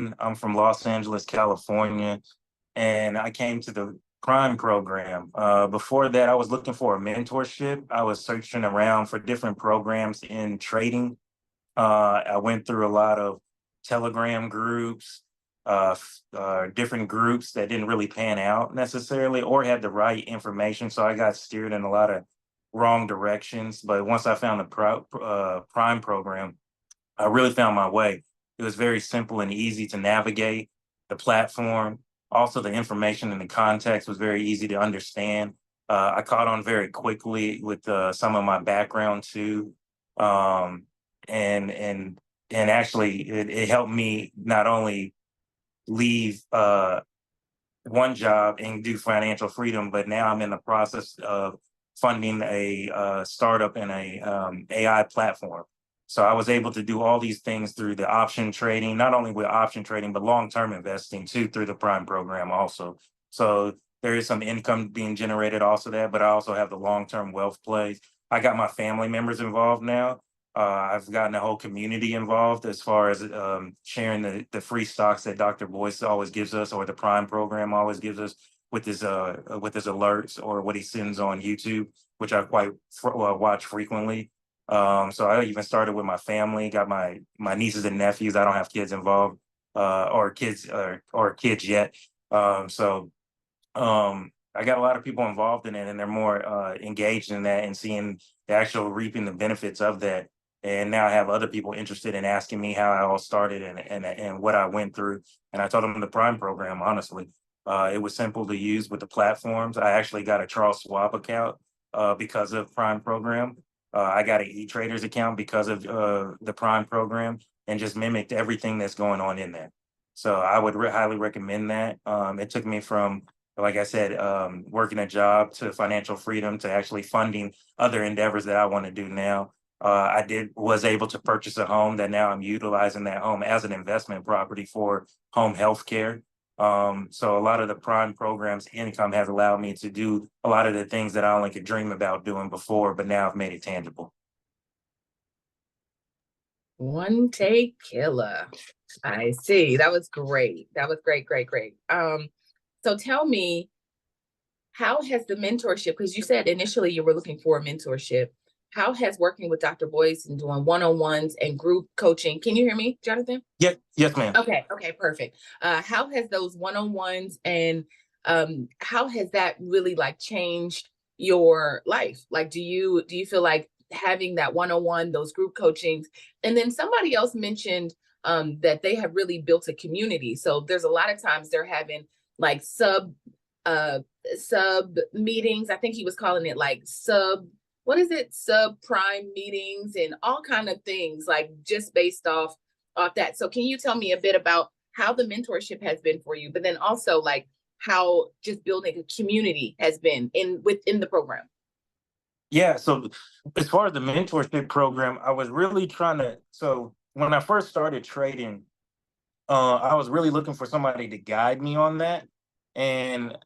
Jonathan. I'm from Los Angeles, California, and I came to the Prime program. Before that, I was looking for a mentorship. I was searching around for different programs in trading. I went through a lot of Telegram groups, different groups that didn't really pan out necessarily or had the right information. So I got steered in a lot of wrong directions. But once I found the Prime program, I really found my way. It was very simple and easy to navigate the platform. Also, the information and the context was very easy to understand. I caught on very quickly with some of my background too, um, and actually, it helped me not only leave one job and do financial freedom, but now I'm in the process of funding a startup and a AI platform. So I was able to do all these things through the option trading, not only with option trading, but long-term investing too through the Prime program also. So there is some income being generated also there, but I also have the long-term wealth plays. I got my family members involved now. I've gotten a whole community involved as far as sharing the free stocks that Dr. Boyce always gives us, or the Prime program always gives us with his alerts or what he sends on YouTube, which I quite watch frequently. So I even started with my family, got my nieces and nephews. I don't have kids involved, or kids yet. So I got a lot of people involved in it, and they're more engaged in that and seeing the actual reaping the benefits of that. And now I have other people interested in asking me how I all started and what I went through. And I told them the Prime program, honestly. It was simple to use with the platforms. I actually got a Charles Schwab account because of Prime program. I got an E-Traders account because of the Prime program, and just mimicked everything that's going on in there. So I would highly recommend that. It took me from, like I said, working a job to financial freedom to actually funding other endeavors that I want to do now. Was able to purchase a home that now I'm utilizing that home as an investment property for home health care. So a lot of the Prime program's income has allowed me to do a lot of the things that I only could dream about doing before, but now I've made it tangible. One take killer. I see. That was great. That was great, great, great. So tell me, how has the mentorship, because you said initially you were looking for a mentorship, how has working with Dr. Boyce and doing one-on-ones and group coaching, can you hear me, Jonathan? Yes, ma'am. Okay, perfect. How has those one-on-ones and how has that really like changed your life? Like, do you feel like having that one-on-one, those group coachings, and then somebody else mentioned that they have really built a community. So there's a lot of times they're having like sub meetings. I think he was calling it like subprime meetings and all kind of things, like just based off that. So can you tell me a bit about how the mentorship has been for you, but then also like how just building a community has been within the program? Yeah, so as far as the mentorship program, I was really trying to. So when I first started trading, I was really looking for somebody to guide me on that, and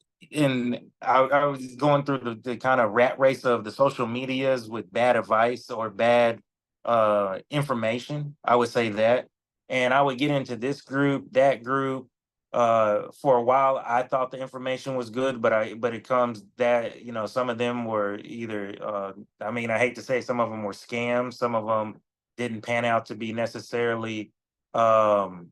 I was going through the kind of rat race of the social medias with bad advice or bad information. I would say that, and I would get into this group, that group. For a while, I thought the information was good, but it comes that some of them were either. I mean, I hate to say, some of them were scams. Some of them didn't pan out to be necessarily um,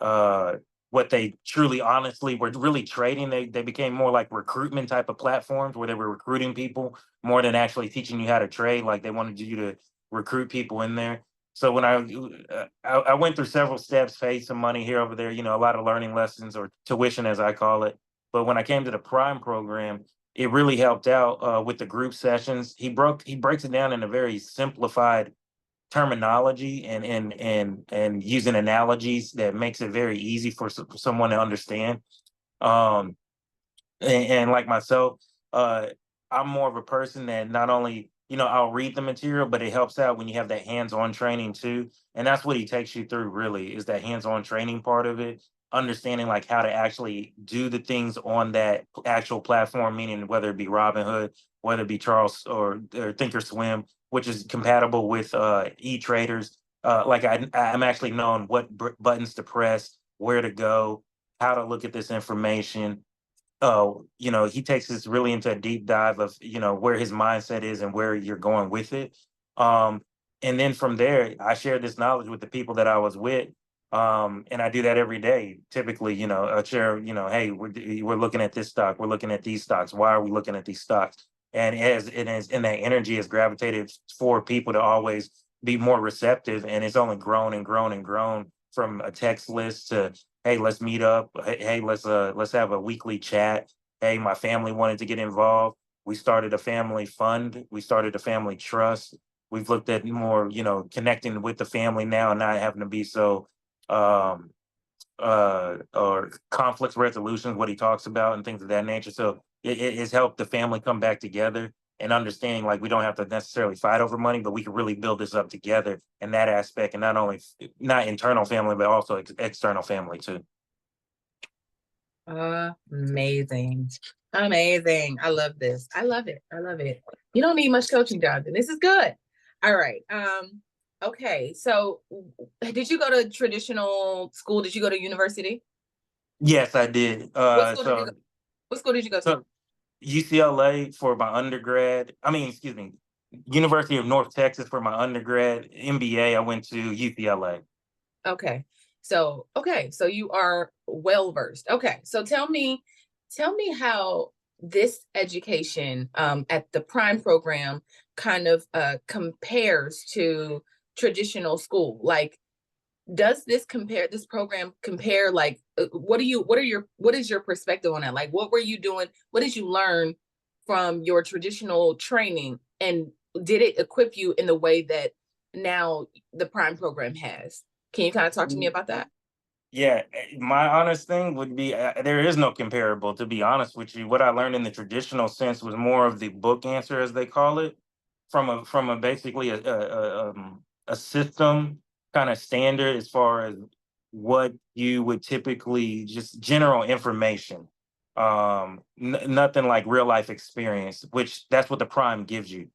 uh, what they truly honestly were really trading. They became more like recruitment type of platforms where they were recruiting people more than actually teaching you how to trade. Like they wanted you to recruit people in there. So when I went through several steps, paid some money here over there, a lot of learning lessons, or tuition as I call it. But when I came to the Prime program, it really helped out with the group sessions. He breaks it down in a very simplified terminology and using analogies that makes it very easy for someone to understand. Um, and like myself, I'm more of a person that not only, I'll read the material, but it helps out when you have that hands-on training too. And that's what he takes you through, really, is that hands-on training part of it, understanding like how to actually do the things on that actual platform, meaning whether it be Robinhood, whether it be Charles or Thinkorswim, which is compatible with E-Traders. Like I'm actually knowing what buttons to press, where to go, how to look at this information. He takes us really into a deep dive of, where his mindset is and where you're going with it. Um, and then from there, I share this knowledge with the people that I was with. And I do that every day. Typically, I share, hey, we're looking at this stock, we're looking at these stocks. Why are we looking at these stocks? And that energy has gravitated for people to always be more receptive, and it's only grown and grown and grown from a text list to, hey, let's meet up. Hey, let's have a weekly chat. Hey, my family wanted to get involved. We started a family fund. We started a family trust. We've looked at more, connecting with the family now and not having to be so um or conflict resolutions, what he talks about and things of that nature. So it has helped the family come back together and understanding, like, we don't have to necessarily fight over money, but we can really build this up together in that aspect, and not only not internal family, but also external family too. Amazing. Amazing. I love this. I love it. I love it. You don't need much coaching, Jonathan. This is good. All right. Okay. So did you go to traditional school? Did you go to university? Yes, I did. What school did you go? What school did you go to? So UCLA for my undergrad. I mean, excuse me, University of North Texas for my undergrad. MBA, I went to UCLA. Okay. So you are well versed. Okay. So tell me how this education at the Prime program kind of compares to traditional school. Like, does this program compare, like, what is your perspective on that? Like, what were you doing? What did you learn from your traditional training, and did it equip you in the way that now the Prime program has? Can you kind of talk to me about that? Yeah, my honest thing would be, there is no comparable, to be honest with you. What I learned in the traditional sense was more of the book answer, as they call it, from a basically a system kind of standard as far as what you would typically, just general information. Nothing like real life experience, which that's what the prime gives you.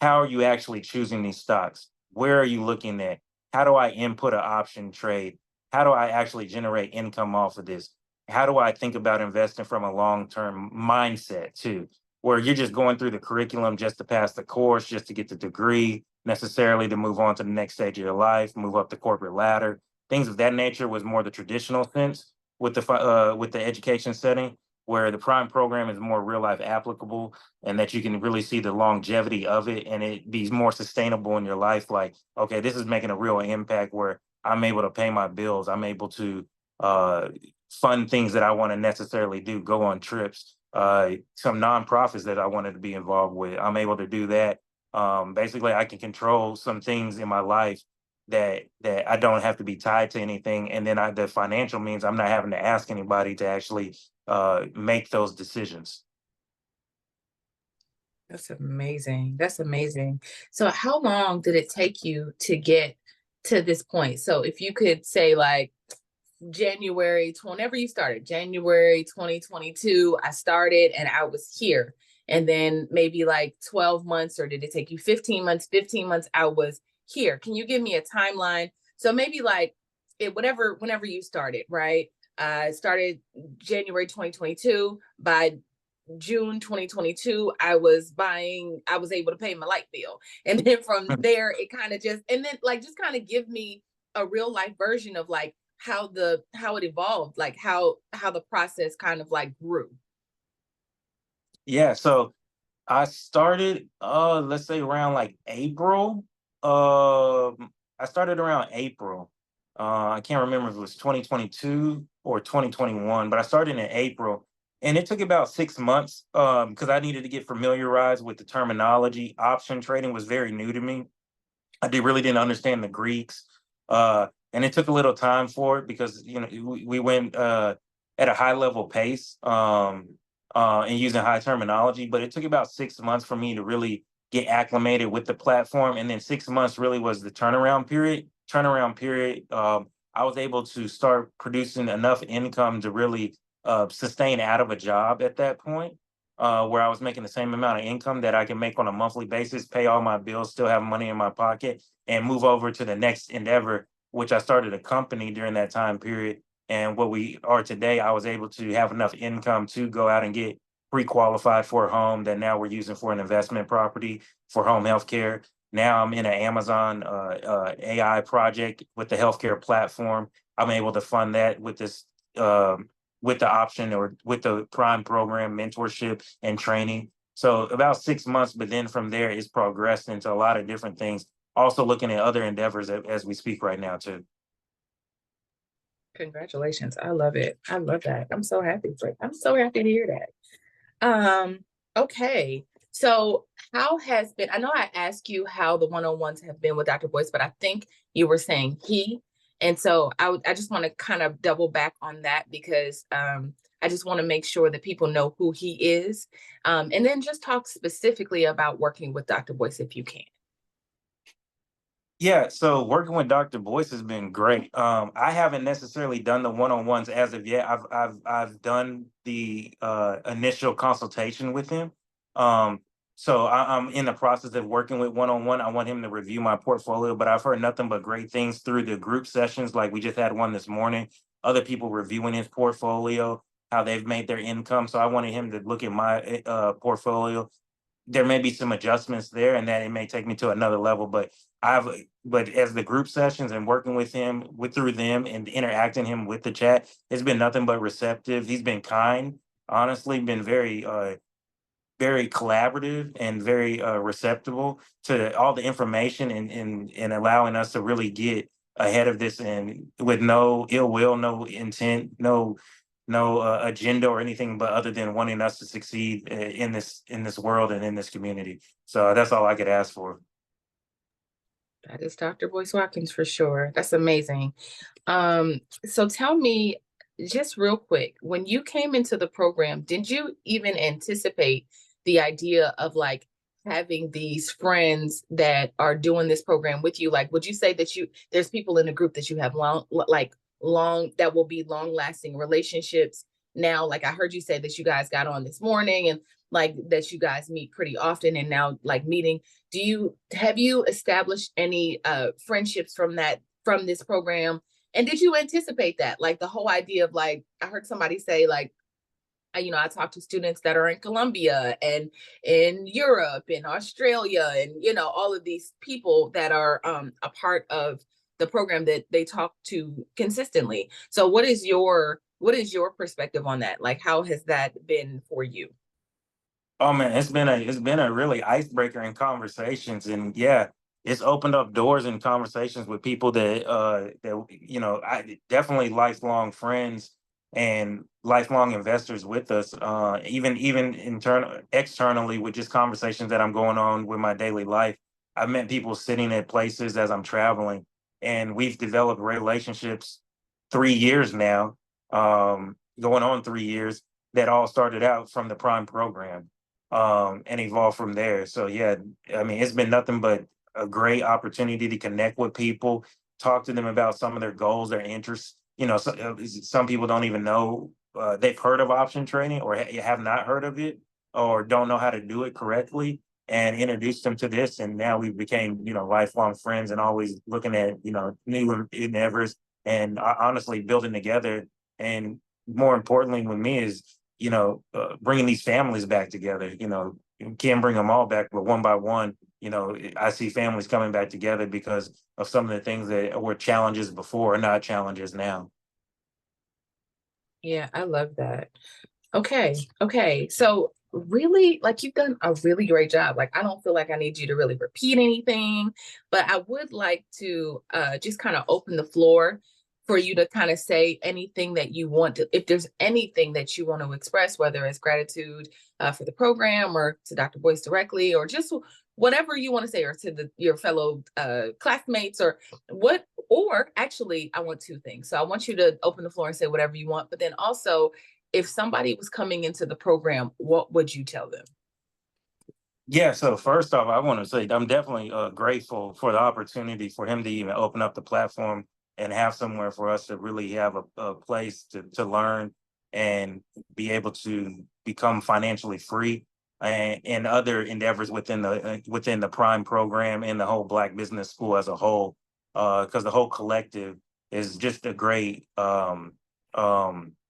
How are you actually choosing these stocks? Where are you looking at? How do I input an option trade? How do I actually generate income off of this? How do I think about investing from a long-term mindset too, where you're just going through the curriculum just to pass the course, just to get the degree, necessarily to move on to the next stage of your life, move up the corporate ladder, things of that nature was more the traditional sense with the education setting, where the prime program is more real life applicable, and that you can really see the longevity of it and it be more sustainable in your life. Like, okay, this is making a real impact where I'm able to pay my bills. I'm able to uh, fund things that I want to necessarily do, go on trips, some nonprofits that I wanted to be involved with. I'm able to do that. Basically, I can control some things in my life that I don't have to be tied to anything. And then the financial means I'm not having to ask anybody to actually make those decisions. That's amazing. That's amazing. So how long did it take you to get to this point? So if you could say, like, whenever you started, January 2022, I started and I was here. And then maybe like 12 months, or did it take you 15 months? 15 months, I was here. Can you give me a timeline? So maybe like whenever you started, right? I started January 2022. By June 2022, I was able to pay my light bill. And then from there, it kind of and then like just kind of give me a real life version of like how it evolved, like how the process kind of like grew. Yeah, so I started, let's say around like April. I started around April. I can't remember if it was 2022 or 2021, but I started in April, and it took about 6 months because I needed to get familiarized with the terminology. Option trading was very new to me. Really didn't understand the Greeks, and it took a little time for it because we went at a high level pace and using high terminology. But it took about 6 months for me to really get acclimated with the platform, and then 6 months really was the turnaround period. I was able to start producing enough income to really sustain out of a job at that point. Where I was making the same amount of income that I can make on a monthly basis, pay all my bills, still have money in my pocket, and move over to the next endeavor, which I started a company during that time period. And what we are today, I was able to have enough income to go out and get pre-qualified for a home that now we're using for an investment property for home healthcare. Now I'm in an Amazon AI project with the healthcare platform. I'm able to fund that with the option or with the Prime program mentorship and training. So about 6 months, but then from there it's progressed into a lot of different things. Also looking at other endeavors as we speak right now too. Congratulations. I love it. I love that. I'm so happy for I'm so happy to hear that. Okay. So how has been, I know I asked you how the one-on-ones have been with Dr. Boyce, but I think you were saying he. And so I just want to kind of double back on that because I just want to make sure that people know who he is. And then just talk specifically about working with Dr. Boyce if you can. Yeah, so working with Dr. Boyce has been great. I haven't necessarily done the one-on-ones as of yet. I've done the initial consultation with him. So I'm in the process of working with one-on-one. I want him to review my portfolio, but I've heard nothing but great things through the group sessions. Like we just had one this morning. Other people reviewing his portfolio, how they've made their income. So I wanted him to look at my portfolio. There may be some adjustments there and that it may take me to another level, I've but as the group sessions and working with him with through them and interacting him with the chat, it's been nothing but receptive. He's been kind, honestly, been very collaborative and very receptible to all the information and allowing us to really get ahead of this and with no ill will, no intent, no agenda or anything, but other than wanting us to succeed in this world and in this community. So that's all I could ask for. That is Dr. Boyce Watkins for sure. That's amazing. So tell me just real quick, when you came into the program, did you even anticipate the idea of like having these friends that are doing this program with you? Like, would you say that there's people in the group that you have long, that will be long lasting relationships now? Like I heard you say that you guys got on this morning and like that you guys meet pretty often and now like meeting. Have you established any friendships from this program? And did you anticipate that? Like the whole idea of like, I heard somebody say like, I talk to students that are in Colombia and in Europe and Australia and, all of these people that are a part of the program that they talk to consistently. So what is your perspective on that? Like, how has that been for you? Oh man, it's been a really icebreaker in conversations, and yeah, it's opened up doors in conversations with people that I definitely lifelong friends and lifelong investors with us. Even externally with just conversations that I'm going on with my daily life. I've met people sitting at places as I'm traveling, and we've developed relationships 3 years now, going on 3 years that all started out from the Prime program and evolve from there. So yeah, I mean, it's been nothing but a great opportunity to connect with people, talk to them about some of their goals, their interests. Some people don't even know they've heard of option trading or have not heard of it or don't know how to do it correctly and introduce them to this. And now we became, lifelong friends and always looking at, new endeavors and honestly building together. And more importantly with me is bringing these families back together. You can't bring them all back, but one by one, I see families coming back together because of some of the things that were challenges before are not challenges now. Yeah, I love that. Okay. Okay. So really, like you've done a really great job. Like I don't feel like I need you to really repeat anything, but I would like to just kind of open the floor for you to kind of say anything that you want to, if there's anything that you want to express, whether it's gratitude for the program or to Dr. Boyce directly, or just whatever you want to say, or to your fellow classmates, or actually, I want two things. So I want you to open the floor and say whatever you want, but then also if somebody was coming into the program, what would you tell them? Yeah, so first off, I want to say I'm definitely grateful for the opportunity for him to even open up the platform and have somewhere for us to really have a place to learn and be able to become financially free and other endeavors within the Prime program and the whole Black Business School as a whole, because the whole collective is just a great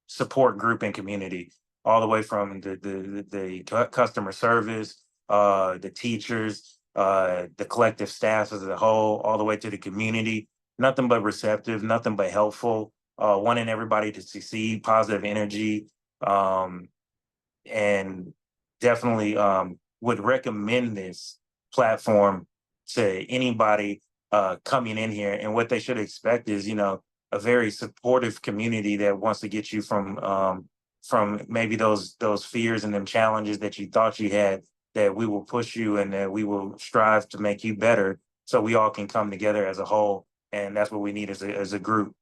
support group and community, all the way from the customer service, the teachers, the collective staff as a whole, all the way to the community. Nothing but receptive, nothing but helpful, wanting everybody to succeed, positive energy, um, and definitely would recommend this platform to anybody coming in here. And what they should expect is, a very supportive community that wants to get you from maybe those fears and them challenges that you thought you had. That we will push you and that we will strive to make you better, so we all can come together as a whole. And that's what we need as a group.